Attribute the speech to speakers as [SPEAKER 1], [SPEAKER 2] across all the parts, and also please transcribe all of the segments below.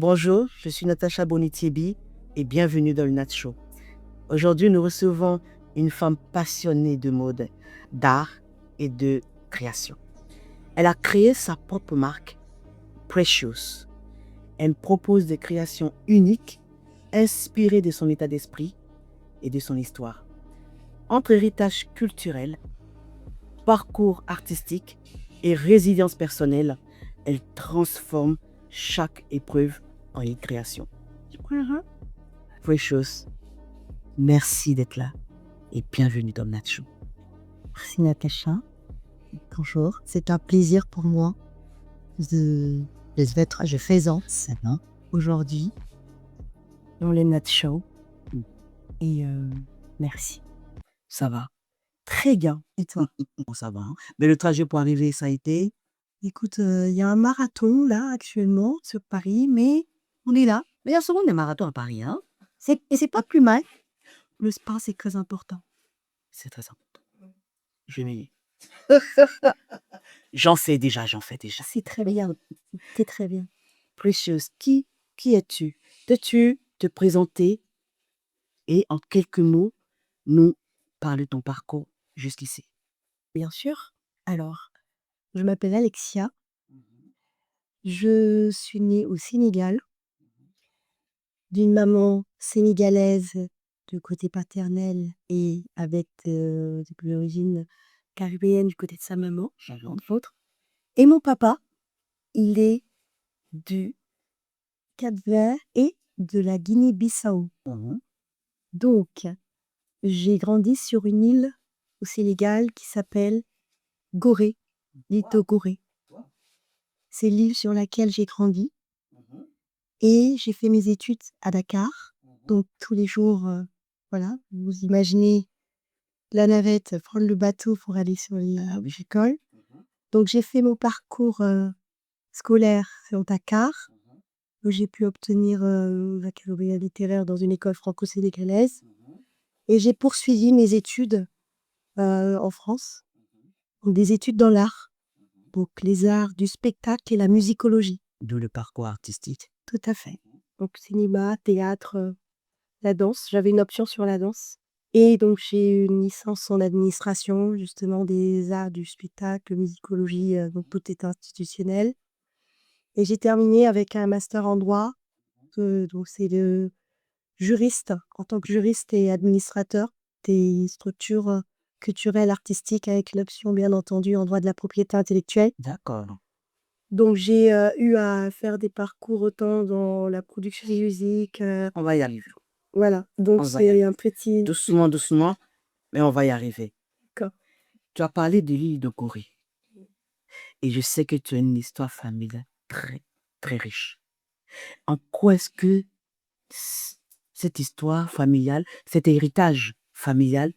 [SPEAKER 1] Bonjour, je suis Natacha Bonitiebi et bienvenue dans le Nat Show. Aujourd'hui, nous recevons une femme passionnée de mode, d'art et de création. Elle a créé sa propre marque, Precious. Elle propose des créations uniques, inspirées de son état d'esprit et de son histoire. Entre héritage culturel, parcours artistique et résilience personnelle, elle transforme chaque épreuve en une création. Precious, merci d'être là et bienvenue dans Nat Show.
[SPEAKER 2] Merci Natacha. Bonjour. C'est un plaisir pour moi de être présente aujourd'hui dans le Nat Show. Et merci.
[SPEAKER 1] Ça va?
[SPEAKER 2] Très bien. Et toi?
[SPEAKER 1] Bon, ça va. Hein? Mais le trajet pour arriver, ça a été?
[SPEAKER 2] Écoute, il y a un marathon là actuellement sur Paris, mais on est là.
[SPEAKER 1] Mais il y a souvent des marathons à Paris, hein?
[SPEAKER 2] Et c'est pas plus mal. Le spa, c'est très important.
[SPEAKER 1] C'est très important. Je m'y... j'en fais déjà.
[SPEAKER 2] C'est très bien. C'est très bien.
[SPEAKER 1] Precious, qui es-tu? Peux-tu te présenter et en quelques mots, nous parler de ton parcours jusqu'ici?
[SPEAKER 2] Bien sûr. Alors, je m'appelle Alexia. Je suis née au Sénégal d'une maman sénégalaise du côté paternel et avec de l'origine caribéenne du côté de sa maman, entre autres. Et mon papa, il est du Cap-Vert et de la Guinée-Bissau. Donc, j'ai grandi sur une île au Sénégal qui s'appelle Gorée, l'île de Gorée. C'est l'île sur laquelle j'ai grandi. Et j'ai fait mes études à Dakar. Donc tous les jours, voilà, vous imaginez la navette, prendre le bateau pour aller sur l'école. Donc j'ai fait mon parcours scolaire sur Dakar, où j'ai pu obtenir un baccalauréat littéraire dans une école franco-sénégalaise. Et j'ai poursuivi mes études en France, des études dans l'art, donc les arts du spectacle et la musicologie.
[SPEAKER 1] D'où le parcours artistique.
[SPEAKER 2] Tout à fait. Donc cinéma, théâtre, la danse. J'avais une option sur la danse. Et donc j'ai eu une licence en administration, justement des arts du spectacle, musicologie, donc tout est institutionnel. Et j'ai terminé avec un master en droit, donc c'est le juriste, en tant que juriste et administrateur des structures culturelles, artistiques, avec l'option bien entendu en droit de la propriété intellectuelle.
[SPEAKER 1] D'accord.
[SPEAKER 2] Donc j'ai eu à faire des parcours autant dans la production de musique,
[SPEAKER 1] On va y arriver.
[SPEAKER 2] voilà, donc
[SPEAKER 1] On va y
[SPEAKER 2] c'est un petit...
[SPEAKER 1] Doucement, mais on va y arriver.
[SPEAKER 2] D'accord.
[SPEAKER 1] Tu as parlé de l'île de Gorée. Et je sais que tu as une histoire familiale très, très riche. En quoi est-ce que cette histoire familiale, cet héritage familial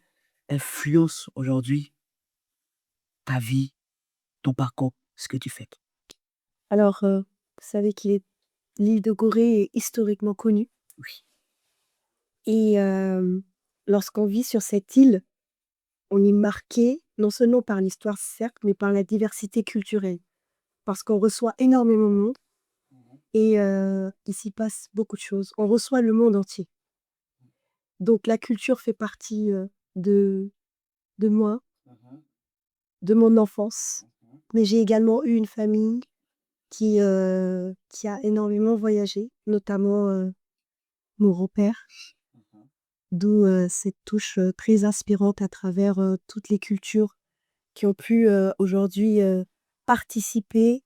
[SPEAKER 1] influence aujourd'hui ta vie, ton parcours, ce que tu fais?
[SPEAKER 2] Alors, vous savez l'île de Gorée est historiquement connue.
[SPEAKER 1] Oui.
[SPEAKER 2] Et lorsqu'on vit sur cette île, on est marqué non seulement par l'histoire, certes, mais par la diversité culturelle. Parce qu'on reçoit énormément de monde et il s'y passe beaucoup de choses. On reçoit le monde entier. Donc la culture fait partie de, de moi, de mon enfance. Mais j'ai également eu une famille qui a énormément voyagé, notamment mon grand-père, d'où cette touche très inspirante à travers toutes les cultures qui ont pu aujourd'hui participer,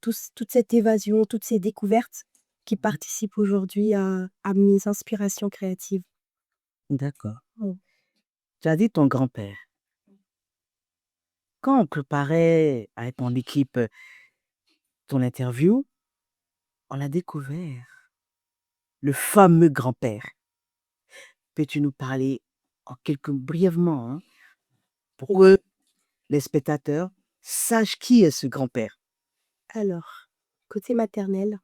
[SPEAKER 2] toute cette évasion, toutes ces découvertes qui participent aujourd'hui à mes inspirations créatives.
[SPEAKER 1] D'accord.
[SPEAKER 2] Mm.
[SPEAKER 1] Tu as dit ton grand-père. Quand on préparait avec mon équipe ton interview, on a découvert le fameux grand-père. Peux-tu nous parler brièvement, hein, pour que les spectateurs sachent qui est ce grand-père?
[SPEAKER 2] Alors, côté maternel,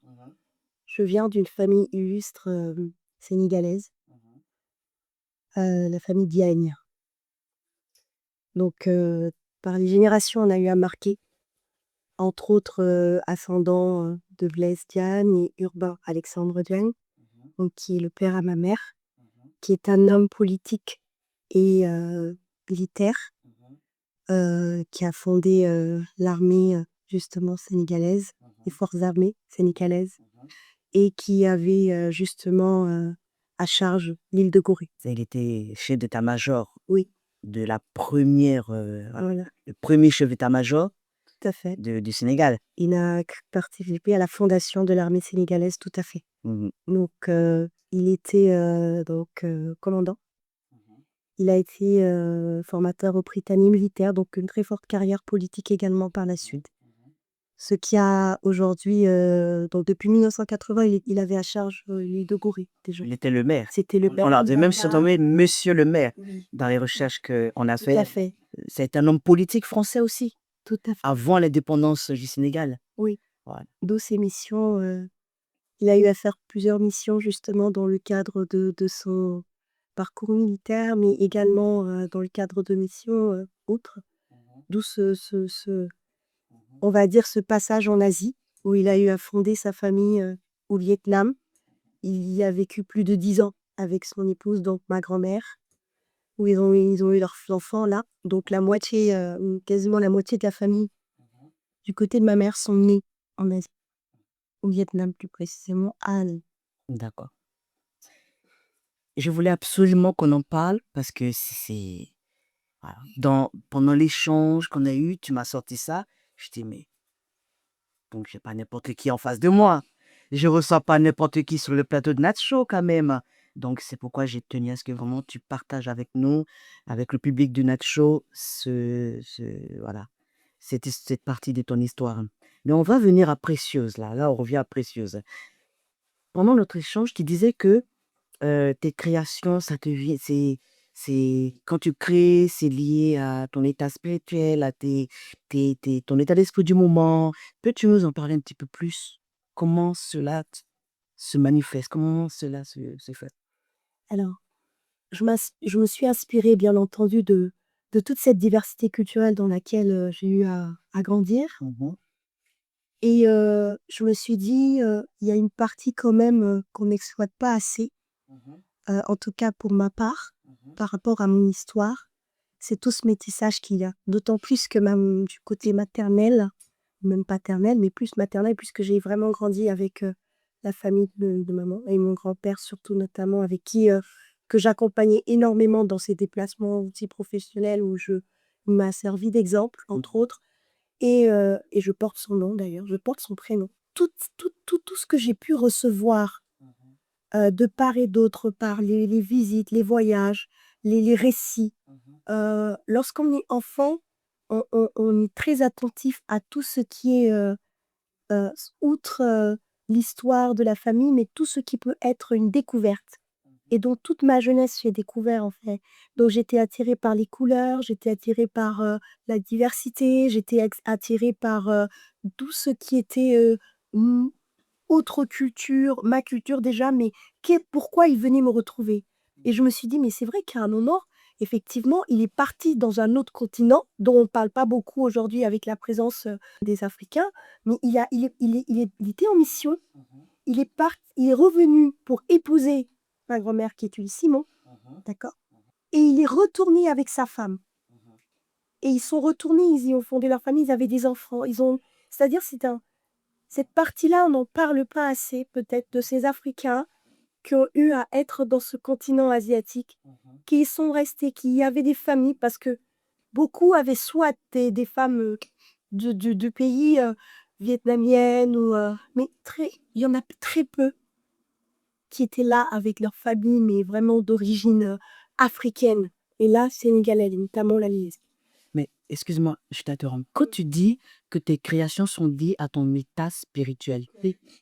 [SPEAKER 2] je viens d'une famille illustre sénégalaise, la famille Diagne. Donc, par les générations, on a eu à marquer, entre autres ascendants de Blaise Diagne et Urbain Alexandre Diagne, donc qui est le père à ma mère, qui est un homme politique et militaire, qui a fondé l'armée justement sénégalaise, les forces armées sénégalaises, et qui avait justement à charge l'île de Gorée.
[SPEAKER 1] Il était chef d'état-major
[SPEAKER 2] Oui,
[SPEAKER 1] de la première,
[SPEAKER 2] voilà,
[SPEAKER 1] le premier chef d'état-major
[SPEAKER 2] tout à fait.
[SPEAKER 1] du Sénégal.
[SPEAKER 2] Il a participé à la fondation de l'armée sénégalaise, tout à fait.
[SPEAKER 1] Mhm.
[SPEAKER 2] Donc, il était commandant. Il a été formateur au Britannique militaire, donc une très forte carrière politique également par la suite. Ce qui a aujourd'hui, donc depuis 1980, il avait à charge l'île de Gorée déjà.
[SPEAKER 1] Il était le maire.
[SPEAKER 2] C'était le
[SPEAKER 1] On
[SPEAKER 2] maire
[SPEAKER 1] l'a
[SPEAKER 2] de
[SPEAKER 1] même
[SPEAKER 2] Dakar.
[SPEAKER 1] surnommé Monsieur le maire
[SPEAKER 2] Oui,
[SPEAKER 1] dans les recherches qu'on a
[SPEAKER 2] tout à
[SPEAKER 1] fait.
[SPEAKER 2] fait,
[SPEAKER 1] C'est un homme politique français aussi,
[SPEAKER 2] tout à fait.
[SPEAKER 1] avant l'indépendance du Sénégal.
[SPEAKER 2] Oui,
[SPEAKER 1] Voilà.
[SPEAKER 2] d'où ses missions. Il a eu à faire plusieurs missions justement dans le cadre de son parcours militaire, mais également dans le cadre de missions autres. D'où on va dire, ce passage en Asie, où il a eu à fonder sa famille au Vietnam. Il y a vécu plus de 10 ans avec son épouse, donc ma grand-mère, où ils ont eu leurs enfants là. Donc la moitié, quasiment la moitié de la famille du côté de ma mère sont nés en Asie, au Vietnam plus précisément, à Hanoi.
[SPEAKER 1] D'accord. Je voulais absolument qu'on en parle parce que voilà. Pendant l'échange qu'on a eu, tu m'as sorti ça. Je dis, mais donc j'ai pas n'importe qui en face de moi. Je reçois pas n'importe qui sur le plateau de Nacho quand même. Donc c'est pourquoi j'ai tenu à ce que vraiment tu partages avec nous, avec le public du Nacho, voilà, cette partie de ton histoire. Mais on va venir à Précieuse là. Là, on revient à Précieuse. Pendant notre échange, tu disais que tes créations, ça te vient, quand tu crées, c'est lié à ton état spirituel, à ton état d'esprit du moment. Peux-tu nous en parler un petit peu plus? Comment cela se manifeste? Comment cela se fait?
[SPEAKER 2] Alors, je me suis inspirée, bien entendu, de toute cette diversité culturelle dans laquelle j'ai eu à grandir.
[SPEAKER 1] Mhm,
[SPEAKER 2] Et je me suis dit, il y a une partie quand même qu'on n'exploite pas assez,
[SPEAKER 1] mhm,
[SPEAKER 2] en tout cas pour ma part,
[SPEAKER 1] mhm,
[SPEAKER 2] par rapport à mon histoire. C'est tout ce métissage qu'il y a. D'autant plus que même du côté maternel, même paternel, mais plus maternel, puisque j'ai vraiment grandi avec la famille de maman et mon grand-père, surtout notamment, avec qui que j'accompagnais énormément dans ses déplacements aussi professionnels où il m'a servi d'exemple, entre autres. Et je porte son nom d'ailleurs, je porte son prénom. Tout ce que j'ai pu recevoir de part et d'autre, par les visites, les voyages, les récits. Lorsqu'on est enfant, on est très attentif à tout ce qui est, outre l'histoire de la famille, mais tout ce qui peut être une découverte. Et donc toute ma jeunesse, j'ai découvert en fait. Donc j'étais attirée par les couleurs, j'étais attirée par la diversité, j'étais attirée par tout ce qui était autre culture, ma culture déjà, mais pourquoi il venait me retrouver? Et je me suis dit, mais c'est vrai qu'à un moment, effectivement, il est parti dans un autre continent dont on ne parle pas beaucoup aujourd'hui avec la présence des Africains, mais il était en mission. Il est revenu pour épouser ma grand-mère qui est une Simon, d'accord? Et il est retourné avec sa femme. Et ils sont retournés, ils y ont fondé leur famille, ils avaient des enfants. C'est-à-dire, cette partie-là, on n'en parle pas assez, peut-être, de ces Africains qui ont eu à être dans ce continent asiatique, qui y sont restés, qui avaient des familles, parce que beaucoup avaient soit des femmes du pays vietnamiennes, mais il y en a très peu qui étaient là avec leur famille, mais vraiment d'origine africaine. Et là, sénégalaise, notamment la Lise.
[SPEAKER 1] Mais excuse-moi, je t'interromps. Quand tu dis que tes créations sont liées à ton état spirituel,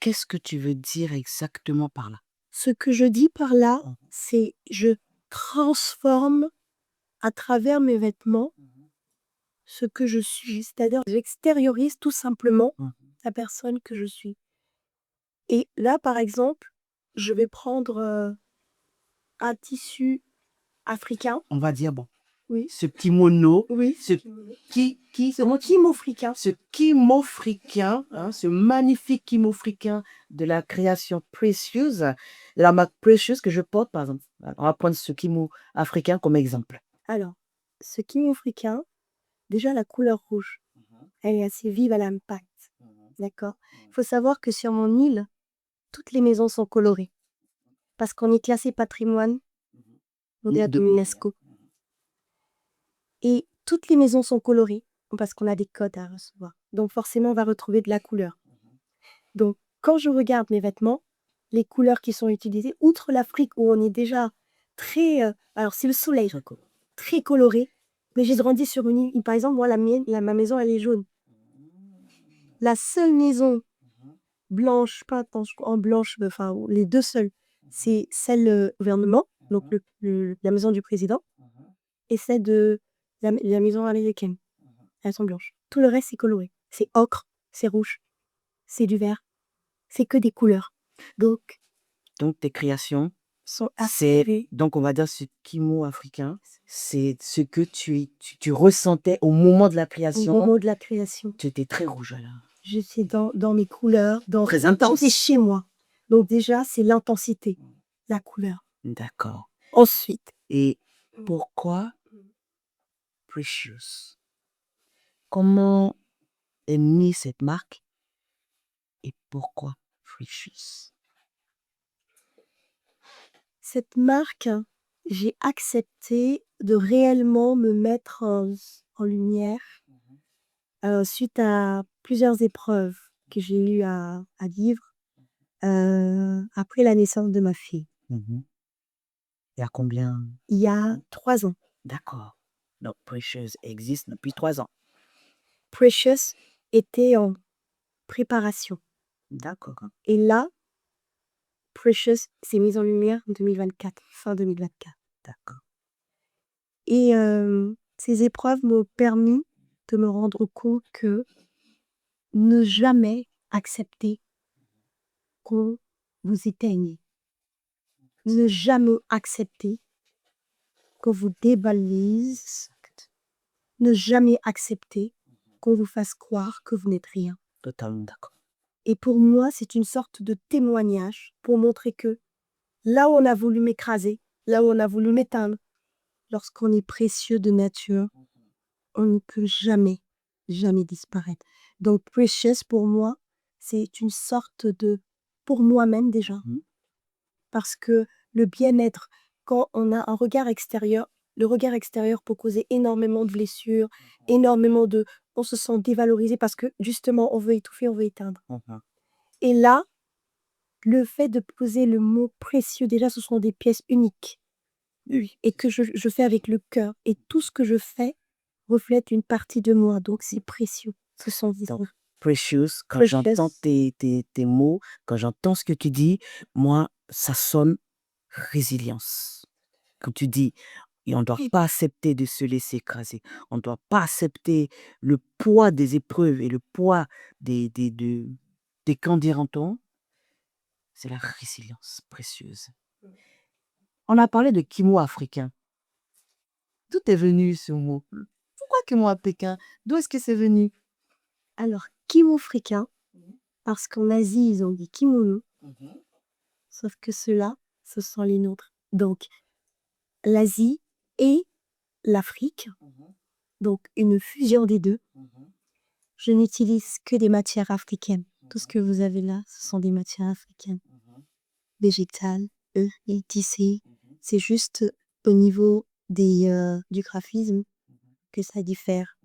[SPEAKER 1] qu'est-ce que tu veux dire exactement par là?
[SPEAKER 2] Ce que je dis par là, c'est je transforme à travers mes vêtements ce que je suis. C'est-à-dire, j'extériorise tout simplement
[SPEAKER 1] Mhm.
[SPEAKER 2] la personne que je suis. Et là, par exemple, je vais prendre un tissu africain.
[SPEAKER 1] On va dire, bon,
[SPEAKER 2] Oui.
[SPEAKER 1] ce kimono,
[SPEAKER 2] Oui.
[SPEAKER 1] ce
[SPEAKER 2] Mon kimono africain.
[SPEAKER 1] ce kimono africain, hein, ce magnifique kimono africain de la création Precious, de la marque Precious que je porte, par exemple. On va prendre ce kimono africain comme exemple.
[SPEAKER 2] Alors, ce kimono africain, déjà la couleur rouge, elle est assez vive à l'impact. D'accord? Il faut savoir que sur mon île, toutes les maisons sont colorées. Parce qu'on est classé patrimoine mondial de l'UNESCO. Et toutes les maisons sont colorées parce qu'on a des codes à recevoir. Donc forcément, on va retrouver de la couleur. Donc quand je regarde mes vêtements, les couleurs qui sont utilisées, outre l'Afrique où on est déjà très... alors c'est le soleil, très coloré. Mais j'ai grandi sur une île. Par exemple, moi, ma maison, elle est jaune. La seule maison blanche, peinte en blanche, enfin les deux seules, c'est celle gouvernement, donc la maison du président, et celle de la maison américaine. Elles sont blanches. Tout le reste, c'est coloré. C'est ocre, c'est rouge, c'est du vert. C'est que des couleurs. Donc
[SPEAKER 1] tes créations,
[SPEAKER 2] sont
[SPEAKER 1] c'est
[SPEAKER 2] assez...
[SPEAKER 1] donc on va dire ce kimono africain, c'est ce que tu ressentais au moment de la
[SPEAKER 2] Au
[SPEAKER 1] création.
[SPEAKER 2] moment de la création.
[SPEAKER 1] Tu étais très rouge là.
[SPEAKER 2] Je suis dans mes couleurs,
[SPEAKER 1] Très intense.
[SPEAKER 2] C'est chez moi. Donc déjà, c'est l'intensité, la couleur.
[SPEAKER 1] D'accord.
[SPEAKER 2] Ensuite,
[SPEAKER 1] Et pourquoi Precious? Comment est née cette marque et pourquoi Precious?
[SPEAKER 2] cette marque, j'ai accepté de réellement me mettre en lumière suite à plusieurs épreuves que j'ai eu à vivre après la naissance de ma fille.
[SPEAKER 1] Il y a combien?
[SPEAKER 2] Il y a 3 ans.
[SPEAKER 1] D'accord. Donc Precious existe depuis 3 ans.
[SPEAKER 2] Precious était en préparation.
[SPEAKER 1] D'accord.
[SPEAKER 2] Et là, Precious s'est mise en lumière en 2024, fin 2024.
[SPEAKER 1] D'accord.
[SPEAKER 2] Et ces épreuves m'ont permis de me rendre compte que ne jamais accepter qu'on vous éteigne. Ne jamais accepter qu'on vous dévalise. Ne jamais accepter qu'on vous fasse croire que vous n'êtes rien.
[SPEAKER 1] Totalement d'accord.
[SPEAKER 2] Et pour moi, c'est une sorte de témoignage pour montrer que là où on a voulu m'écraser, là où on a voulu m'éteindre, lorsqu'on est précieux de nature, on ne peut jamais, jamais disparaître. Donc, Precious, pour moi, c'est une sorte de... pour moi-même déjà. Parce que le bien-être, quand on a un regard extérieur, le regard extérieur peut causer énormément de blessures, énormément de... On se sent dévalorisé parce que, justement, on veut étouffer, on veut éteindre. Et là, le fait de poser le mot précieux, déjà, ce sont des pièces uniques. Et que je fais avec le cœur. Et tout ce que je fais reflète une partie de moi. Donc, c'est précieux. Ce sont des
[SPEAKER 1] Donc, Precious, quand j'entends tes mots, quand j'entends ce que tu dis, moi, ça sonne résilience. Comme tu dis, et on ne doit pas accepter de se laisser écraser. On ne doit pas accepter le poids des épreuves et le poids des qu'en dira-t-on. C'est la résilience précieuse. On a parlé de kimono africain. D'où est venu ce mot? Pourquoi kimono africain? D'où est-ce que c'est venu?
[SPEAKER 2] Alors, kimono africain, parce qu'en Asie, ils ont des kimonos, sauf que ceux-là, ce sont les nôtres. Donc, l'Asie et l'Afrique, donc une fusion des deux. Je n'utilise que des matières africaines. Tout ce que vous avez là, ce sont des matières africaines. Végétales, et tissées. C'est juste au niveau du graphisme que ça diffère.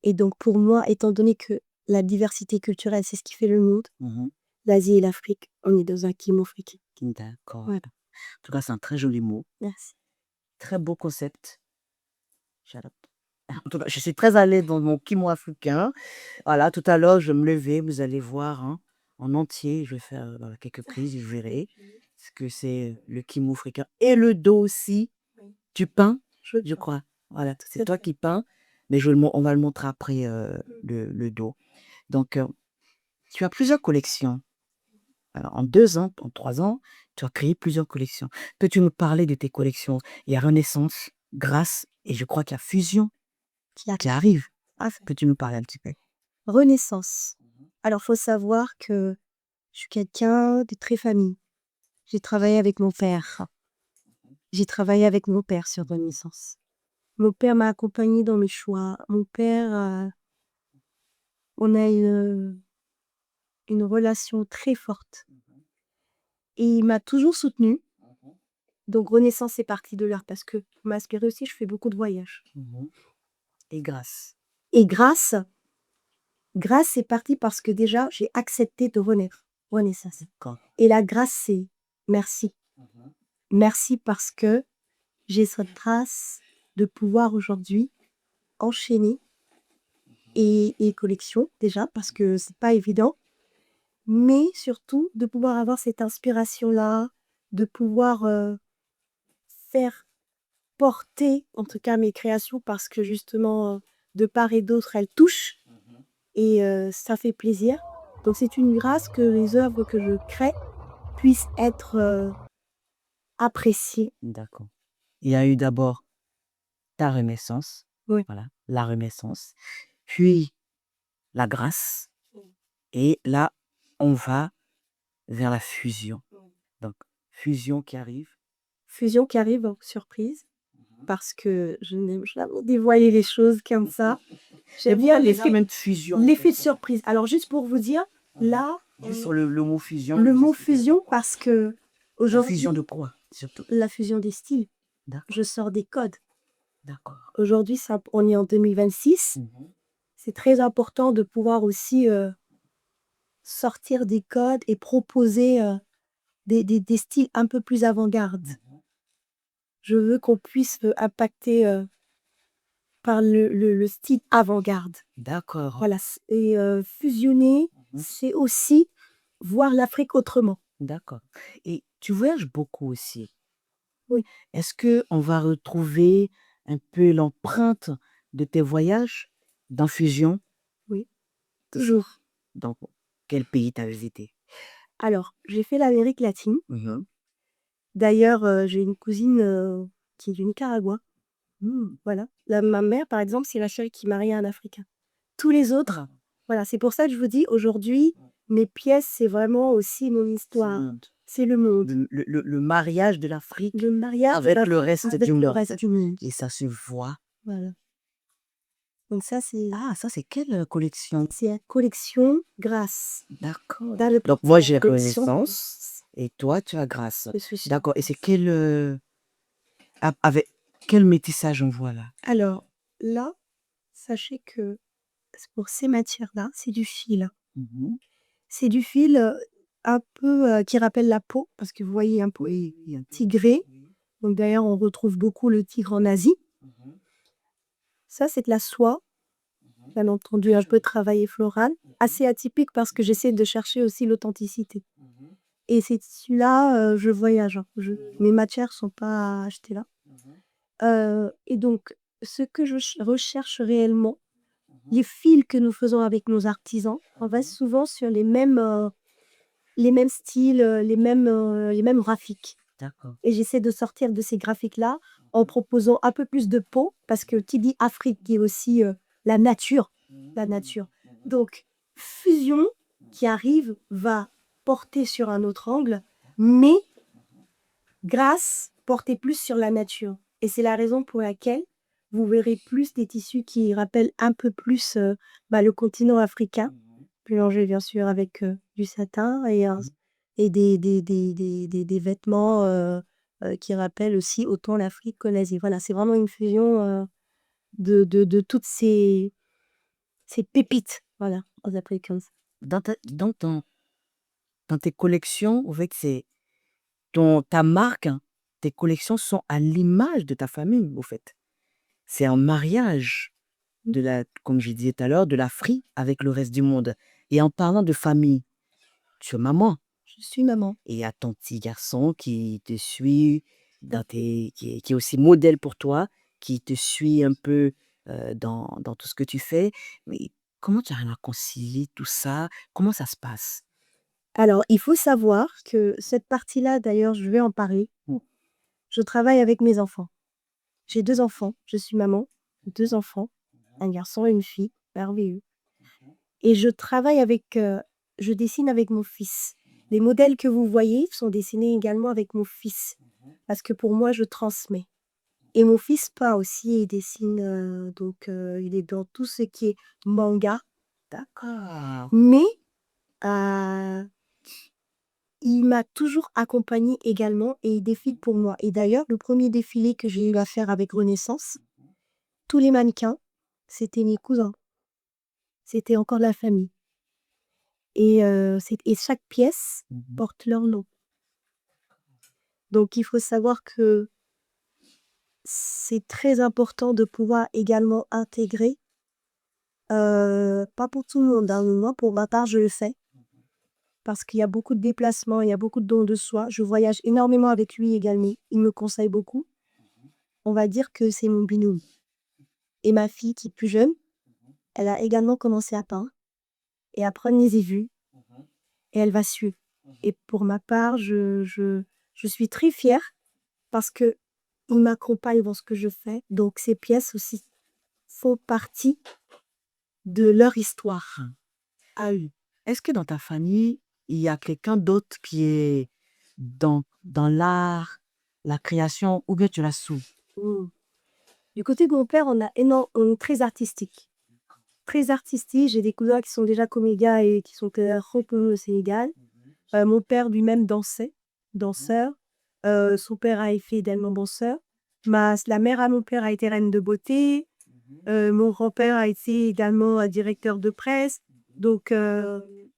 [SPEAKER 2] Et donc pour moi, étant donné que la diversité culturelle, c'est ce qui fait le monde, l'Asie et l'Afrique, on est dans un kimono africain.
[SPEAKER 1] D'accord.
[SPEAKER 2] Voilà.
[SPEAKER 1] En tout cas, c'est un très joli mot.
[SPEAKER 2] Merci.
[SPEAKER 1] Très beau concept. J'adore. En tout cas, je suis très à l'aise dans mon kimono africain. Voilà, tout à l'heure, je vais me lever, vous allez voir hein, en entier. Je vais faire quelques prises, je verrai ce que c'est le kimono africain. Et le dos aussi. Tu peins, je crois. Voilà, c'est toi qui peins. Mais on va le montrer après le dos. Donc, tu as plusieurs collections. Alors, en 2 ans, en 3 ans, tu as créé plusieurs collections. Peux-tu nous parler de tes collections? Il y a Renaissance, Grâce Et je crois qu'il y a fusion
[SPEAKER 2] qui a
[SPEAKER 1] qui arrive.
[SPEAKER 2] Ah,
[SPEAKER 1] Que tu nous parles un petit peu.
[SPEAKER 2] renaissance. Alors, faut savoir que je suis quelqu'un de très famille. J'ai travaillé avec mon père. J'ai travaillé avec mon père sur Renaissance. Mon père m'a accompagnée dans mes choix. Mon père, on a une relation très forte. Et il m'a toujours soutenue. Donc, Renaissance est partie de là parce que pour m'inspirer aussi, je fais beaucoup de voyages.
[SPEAKER 1] Et grâce.
[SPEAKER 2] Et grâce, c'est parti parce que déjà, j'ai accepté de renaître. Renaissance.
[SPEAKER 1] D'accord.
[SPEAKER 2] Et la grâce, c'est merci. Merci parce que j'ai cette trace de pouvoir aujourd'hui enchaîner et collection, déjà, parce que c'est pas évident. Mais surtout, de pouvoir avoir cette inspiration-là, de pouvoir faire porter, en tout cas, mes créations, parce que justement, de part et d'autre, elles touchent. Et ça fait plaisir. Donc, c'est une grâce que les œuvres que je crée puissent être appréciées.
[SPEAKER 1] D'accord. Il y a eu d'abord ta renaissance.
[SPEAKER 2] Oui.
[SPEAKER 1] Voilà, la renaissance. Puis la grâce. Et là, on va vers la fusion. Donc, fusion qui arrive.
[SPEAKER 2] Fusion qui arrive en surprise, parce que je n'aime jamais dévoiler les choses comme ça. J'aime bien
[SPEAKER 1] l'effet même de fusion.
[SPEAKER 2] l'effet de surprise. Alors, juste pour vous dire, là,
[SPEAKER 1] Juste sur le mot fusion.
[SPEAKER 2] le mot fusion, parce que
[SPEAKER 1] La
[SPEAKER 2] aujourd'hui,
[SPEAKER 1] fusion de quoi, surtout?
[SPEAKER 2] la fusion des styles,
[SPEAKER 1] D'accord.
[SPEAKER 2] je sors des codes.
[SPEAKER 1] D'accord.
[SPEAKER 2] Aujourd'hui, on est en 2026. C'est très important de pouvoir aussi sortir des codes et proposer des styles un peu plus avant-garde. Je veux qu'on puisse impacter par le style avant-garde.
[SPEAKER 1] D'accord.
[SPEAKER 2] Voilà. Et fusionner, c'est aussi voir l'Afrique autrement.
[SPEAKER 1] D'accord. Et tu voyages beaucoup aussi.
[SPEAKER 2] Oui.
[SPEAKER 1] Est-ce qu'on va retrouver un peu l'empreinte de tes voyages dans Fusion?
[SPEAKER 2] Oui, toujours.
[SPEAKER 1] Dans quel pays tu as visité?
[SPEAKER 2] Alors, j'ai fait l'Amérique latine. D'ailleurs, j'ai une cousine qui est du Nicaragua. Voilà. Ma mère, par exemple, c'est la seule qui marie un Africain. Tous les autres, voilà. C'est pour ça que je vous dis, aujourd'hui, mes pièces, c'est vraiment aussi mon histoire. C'est le monde.
[SPEAKER 1] Le mariage de l'Afrique
[SPEAKER 2] Le mariage
[SPEAKER 1] avec le
[SPEAKER 2] d'Afrique
[SPEAKER 1] reste
[SPEAKER 2] avec
[SPEAKER 1] du
[SPEAKER 2] le
[SPEAKER 1] monde.
[SPEAKER 2] reste du monde.
[SPEAKER 1] Et ça se voit.
[SPEAKER 2] Voilà. Donc ça, c'est
[SPEAKER 1] Ah, ça, c'est quelle collection?
[SPEAKER 2] la collection Grâce.
[SPEAKER 1] D'accord.
[SPEAKER 2] Dans le-
[SPEAKER 1] Donc, moi, j'ai
[SPEAKER 2] collection
[SPEAKER 1] Renaissance et toi, tu as Grâce.
[SPEAKER 2] Je suis sur
[SPEAKER 1] D'accord. Et
[SPEAKER 2] Grâce.
[SPEAKER 1] c'est avec quel métissage on voit là?
[SPEAKER 2] Alors, là, sachez que pour ces matières-là, c'est du fil. C'est du fil un peu qui rappelle la peau, parce que vous voyez un peu tigré. Donc d'ailleurs, on retrouve beaucoup le tigre en Asie. Ça, c'est de la soie. Bien entendu, un peu travaillé floral. Assez atypique parce que j'essaie de chercher aussi l'authenticité. Et ces tissus-là, je voyage. Mes matières sont pas achetées là. Et donc, ce que je recherche réellement, les fils que nous faisons avec nos artisans, on va souvent sur les mêmes styles, les mêmes graphiques.
[SPEAKER 1] D'accord.
[SPEAKER 2] Et j'essaie de sortir de ces graphiques-là en proposant un peu plus de peau, parce que qui dit Afrique dit aussi la nature. La nature. Donc, fusion qui arrive va porter sur un autre angle, mais grâce porter plus sur la nature. Et c'est la raison pour laquelle vous verrez plus des tissus qui rappellent un peu plus le continent africain, mélangé bien sûr avec du satin et des vêtements qui rappellent aussi autant l'Afrique que l'Asie. Voilà, c'est vraiment une fusion de toutes ces pépites, voilà, aux Africains.
[SPEAKER 1] Dans tes collections, en fait, c'est ta marque, hein, tes collections sont à l'image de ta famille, au fait. C'est un mariage comme je disais tout à l'heure, de l'Afrique avec le reste du monde. Et en parlant de famille, tu es maman.
[SPEAKER 2] Je suis maman.
[SPEAKER 1] Et il y a ton petit garçon qui te suit, qui est aussi modèle pour toi, qui te suit un peu dans tout ce que tu fais. Mais comment tu arrives à concilier tout ça? Comment ça se passe?
[SPEAKER 2] Alors, il faut savoir que cette partie-là, d'ailleurs, je vais en parler. Je travaille avec mes enfants. J'ai 2 enfants, je suis maman, 2 enfants, un garçon et une fille, merveilleux. Et je dessine avec mon fils. Les modèles que vous voyez sont dessinés également avec mon fils, parce que pour moi, je transmets. Et mon fils peint aussi, il dessine, il est dans tout ce qui est manga,
[SPEAKER 1] D'accord.
[SPEAKER 2] mais il m'a toujours accompagnée également et il défile pour moi. Et d'ailleurs, le premier défilé que j'ai eu à faire avec Renaissance, tous les mannequins, c'était mes cousins, c'était encore la famille et chaque pièce
[SPEAKER 1] Mhm.
[SPEAKER 2] porte leur nom. Donc il faut savoir que c'est très important de pouvoir également intégrer, pas pour tout le monde, hein, moi pour ma part je le fais, parce qu'il y a beaucoup de déplacements, il y a beaucoup de dons de soi. Je voyage énormément avec lui également, il me conseille beaucoup. On va dire que c'est mon binôme. Et ma fille qui est plus jeune, elle a également commencé à peindre et à prendre les vues et elle va suivre. Et pour ma part, je suis très fière parce qu'il m'accompagne dans ce que je fais. Donc ces pièces aussi font partie de leur histoire.
[SPEAKER 1] Ah oui. Est-ce que dans ta famille, il y a quelqu'un d'autre qui est dans l'art, la création, ou bien tu la sous?
[SPEAKER 2] Mmh. Du côté de mon père, on est très artistique. Très artistique. J'ai des cousins qui sont déjà comédiens et qui sont reconnus au Sénégal. Mon père lui-même danseur. Son père a été également danseur. La mère à mon père a été reine de beauté. Mon grand-père a été également directeur de presse. Donc,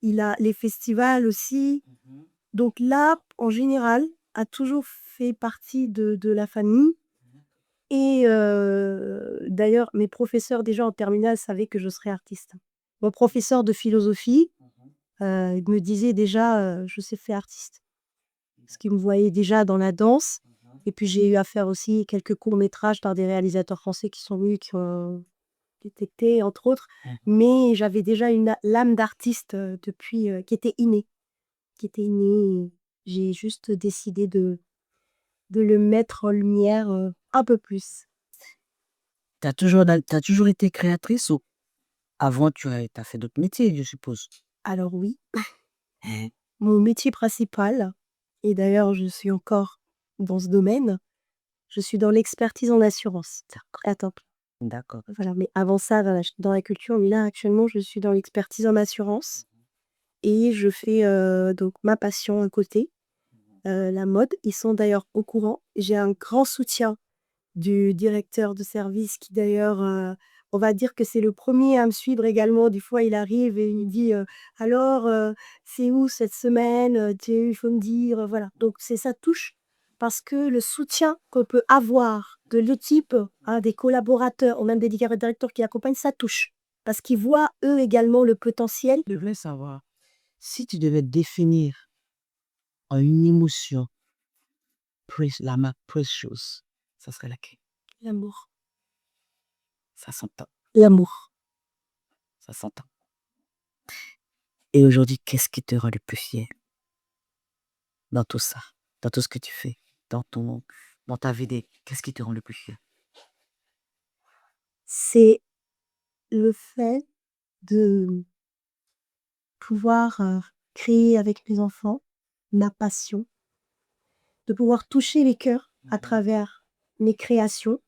[SPEAKER 2] il a les festivals aussi. Donc, l'art, en général, a toujours fait partie de la famille. Et d'ailleurs, mes professeurs, déjà en terminale, savaient que je serais artiste. Mon professeur de philosophie, il me disait déjà, «Je sais faire artiste». Parce qu'il me voyait déjà dans la danse et puis j'ai eu à faire aussi quelques courts-métrages par des réalisateurs français qui sont venus, qui ont détecté entre autres. Mais j'avais déjà l'âme d'artiste, depuis, qui était innée, et j'ai juste décidé de le mettre en lumière, un peu plus.
[SPEAKER 1] T'as toujours été créatrice ou avant t'as fait d'autres métiers, je suppose?
[SPEAKER 2] Alors oui,
[SPEAKER 1] Hein?
[SPEAKER 2] mon métier principal, et d'ailleurs je suis encore dans ce domaine, je suis dans l'expertise en assurance à temps plein.
[SPEAKER 1] D'accord.
[SPEAKER 2] Voilà, mais avant ça, voilà, j'étais dans la culture, mais là actuellement je suis dans l'expertise en assurance et je fais, donc ma passion à côté, la mode. Ils sont d'ailleurs au courant. J'ai un grand soutien du directeur de service qui d'ailleurs, on va dire que c'est le premier à me suivre également. Des fois, il arrive et il me dit, «Alors, c'est où cette semaine? Il faut me dire», voilà. Donc ça touche parce que le soutien qu'on peut avoir de l'équipe, hein, des collaborateurs ou même des directeurs qui accompagnent, ça touche. Parce qu'ils voient eux également le potentiel.
[SPEAKER 1] Je voulais savoir, si tu devais définir en une émotion la marque Precious, ça serait laquelle?
[SPEAKER 2] L'amour,
[SPEAKER 1] Ça s'entend,
[SPEAKER 2] l'amour.
[SPEAKER 1] ça s'entend. Et aujourd'hui, qu'est-ce qui te rend le plus fier dans tout ça, dans tout ce que tu fais, dans ta vie, qu'est-ce qui te rend le plus fier?
[SPEAKER 2] C'est le fait de pouvoir, créer avec mes enfants ma passion, de pouvoir toucher les cœurs à travers mes créations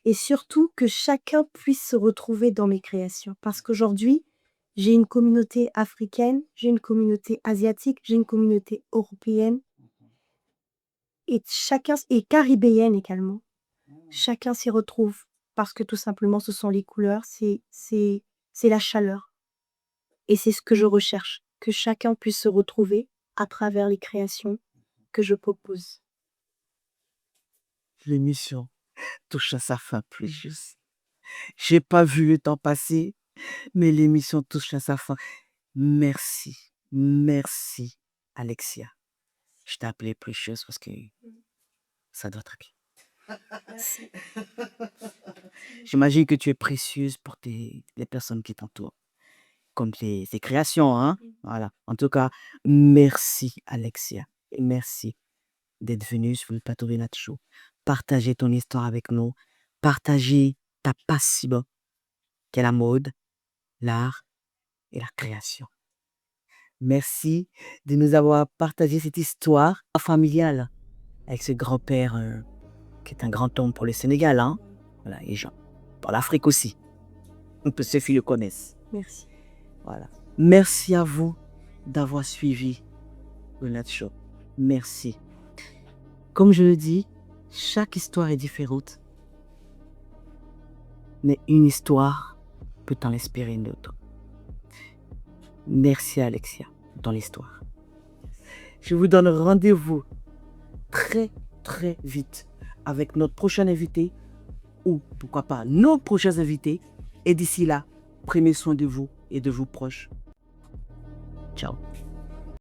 [SPEAKER 2] et surtout que chacun puisse se retrouver dans mes créations. Parce qu'aujourd'hui, j'ai une communauté africaine, j'ai une communauté asiatique, j'ai une communauté européenne et caribéenne également. Chacun s'y retrouve parce que tout simplement ce sont les couleurs, c'est la chaleur et c'est ce que je recherche, que chacun puisse se retrouver à travers les créations que je propose.
[SPEAKER 1] L'émission touche à sa fin, Precious. J'ai pas vu le temps passer, mais l'émission touche à sa fin. Merci, merci, Alexia. Je t'ai appelé Precious parce que ça doit être bien.
[SPEAKER 2] Merci.
[SPEAKER 1] J'imagine que tu es précieuse pour les personnes qui t'entourent, comme tes créations, hein? Voilà. En tout cas, merci, Alexia. Et merci d'être venue sur le plateau Renat Show. partager ton histoire avec nous, partager ta passion qu'est la mode, l'art et la création. Merci de nous avoir partagé cette histoire familiale avec ce grand-père qui est un grand homme pour le Sénégal, hein? Voilà, et pour l'Afrique aussi. Ceux qui le connaissent.
[SPEAKER 2] Merci.
[SPEAKER 1] Voilà. Merci à vous d'avoir suivi le Nat Show. Merci. Comme je le dis, chaque histoire est différente. Mais une histoire peut en inspirer une autre. Merci Alexia dans l'histoire. Je vous donne rendez-vous très très vite avec notre prochain invité ou pourquoi pas nos prochains invités. Et d'ici là, prenez soin de vous et de vos proches. Ciao.